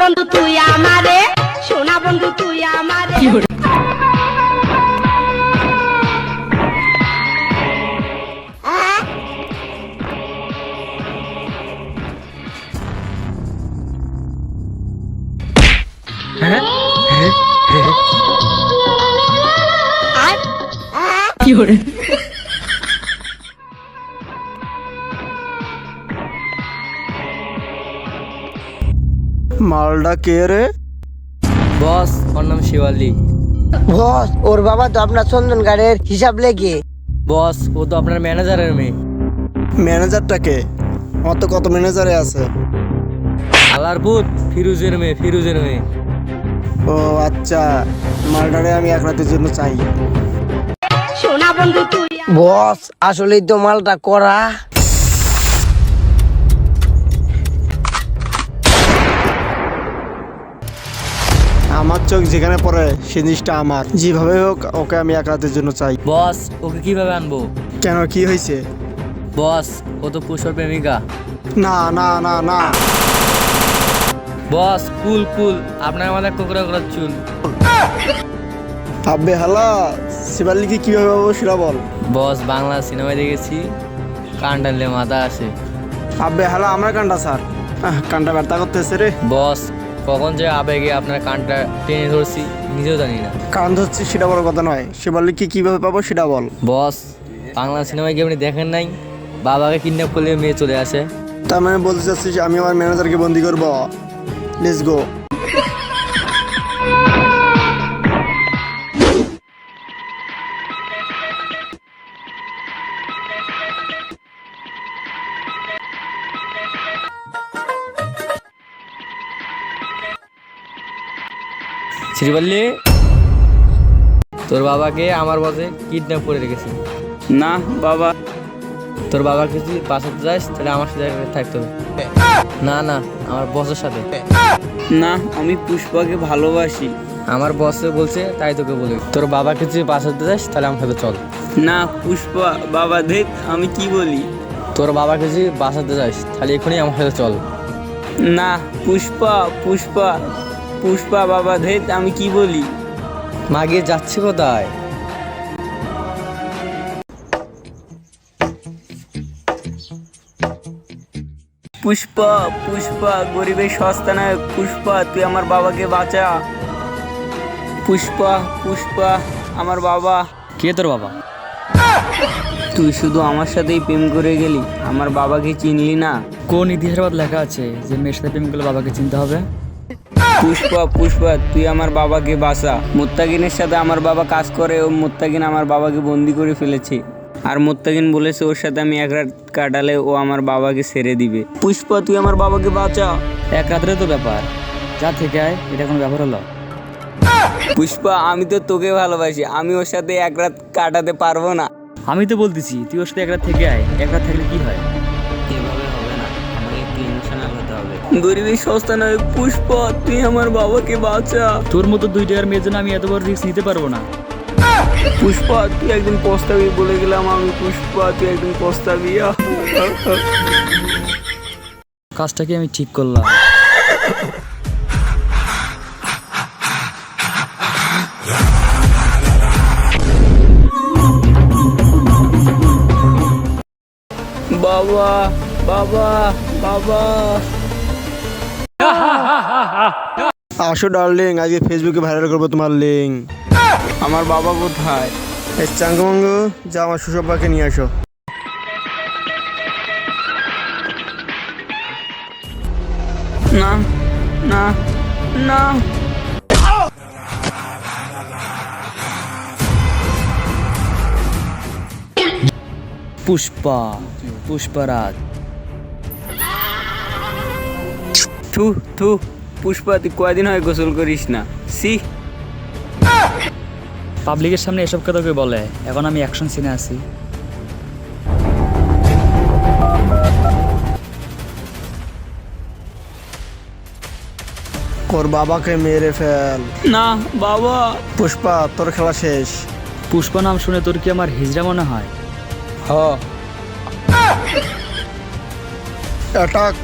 বন্ধু তুই আমারে, সোনা বন্ধু তুই আমারে। কি করে? মালটা কে রে? বস, ওর নাম শিবালি। বস, ওর বাবা তো আপনার চন্দন গাড়ির হিসাব লেগে। বস, ও তো আপনার ম্যানেজারের মেয়ে। ম্যানেজারটাকে? আমার তো কত ম্যানেজারে আছে। আলারপুর ফিরুজের মেয়ে, ফিরুজের মেয়ে। ও আচ্ছা, মালটারে আমি এক রাতের জন্য চাই। সোনা বন্ধু তুই বস, আসলেই তো মালটা করা। আমার চোখ যেখানে পড়ে সে জিনিসটা আমার, যেভাবে হোক ওকে আমি এক রাতের জন্য চাই। বস, ওকে কিভাবে আনবো? কেন, কি হয়েছে? বস, ও তো পুষ্পর প্রেমিকা। না না না না। বস, কুল কুল, আপনার আমাদের কোকড়া কোকড়া চুল। আব্বে হালা, শিবালিকে কিভাবে পাবো সেটা বল। বস, বাংলা সিনেমায় দেখেছি, কান টানলে মাথা আসে। আব্বে হালা, আমার কানটা স্যার, কানটা ব্যথা করতেছে রে। বস, কখন যে আবেগে আপনার কানটা টেনে ধরছি নিজেও জানি না। কান ধরছি সেটা বড় কথা নয়, শিবালিকে কিভাবে পাবো সেটা বল। বস, বাংলা সিনেমায় কি আপনি দেখেন নাই, বাবাকে কিডন্যাপ করলে মেয়ে চলে আসে? তার মানে বলতে চাচ্ছিস আমি আমার ম্যানেজারকে বন্দি করবো? Let's go. শ্রীবল্লী, তোর বাবাকে আমার বসে কিডন্যাপ করে রেখেছে। না বাবা, তোর বাবাকে যদি বাঁচাতে যাস তাহলে আমার সাথে থাকতে হবে। না না, আমার বসের সাথে। না, আমি পুষ্পাকে ভালোবাসি। আমার বসে বলছে তাই তোকে বলি, তোর বাবাকে যদি বাঁচাতে যাস তাহলে আমার সাথে চল। না পুষ্পা বাবা, দেখ আমি কি বলি। তোর বাবাকে যদি বাঁচাতে যাস তাহলে এখনই আমার সাথে চল। না পুষ্পা, পুষ্পা পুষ্পা বাবা, দেখ আমি কি বলি। মাগিয়ে যাচ্ছে কোথায়? পুষ্পা, পুষ্পা গরিবের সস্তা নয়। পুষ্পা, তুই আমার বাবাকে বাঁচা। পুষ্পা, পুষ্পা আমার বাবা। কে তোর বাবা? তুই শুধু আমার সাথেই প্রেম করে গেলি, আমার বাবাকে চিনলি না। কোন ইতিহাসের মধ্যে লেখা আছে যে মেয়ের সাথে প্রেম করলে বাবাকে চিনতে হবে? পুষ্পা, পুষ্পা তুই আমার বাবাকে বাঁচা। মোত্তাকিনের সাথে আমার বাবা কাজ করে, ও মোত্তাকিন আমার বাবাকে বন্দি করে ফেলেছে। আর মোত্তাকিন বলেছে ওর সাথে আমি এক রাত কাটালে ও আমার বাবাকে ছেড়ে দিবে। পুষ্পা, তুই আমার বাবাকে বাঁচা। এক রাতের তো ব্যাপার, যা থেকে আয়, এটা কোনো ব্যাপার হলো? পুষ্পা, আমি তো তোকে ভালোবাসি, আমি ওর সাথে এক রাত কাটাতে পারবো না। আমি তো বলতেছি তুই ওর সাথে এক রাত থেকে আয়। এক রাত থাকলে কি হয়? এভাবে হবে না, আমাকে একটু ইমোশনাল হতে হবে। গরিবের সস্তা নয়। পুষ্পা, তুই আমার বাবাকে বাঁচা। তোর মতো 2 টাকার মেয়ের জন্য আমি এত বড় রিস্ক নিতে পারবো না। পুষ্পা, তুই একদিন পস্তাবি, বলে গেলাম আমি। পুষ্পা, তুই একদিন পস্তাবি। কাজটাকে আমি ঠিক করলাম। বাবা, বাবা, বাবা। আসো ডার্লিং, আজকে ফেসবুকে ভাইরাল করবো তোমার লিঙ্ক। আমার বাবা কোথায়? এই চাঙ্গমঙ্গ, যা আমার সুসব্বাকে নিয়ে আসো। না না না। পুষ্পা, পুষ্পারাজ। থু থু। পুষ্পা, তুই কয়দিন হয় গোসল করিস না? সি। পাবলিকের সামনে এসব কথা কেউ বলে? এখন আমি অ্যাকশন সিনে আছি। ওর বাবাকে মেরে ফেল। না বাবা। পুষ্পা, তোর খেলা শেষ। পুষ্পা নাম শুনে তোর কি আমার হিজড়া মনে হয়? হ। অ্যাটাক।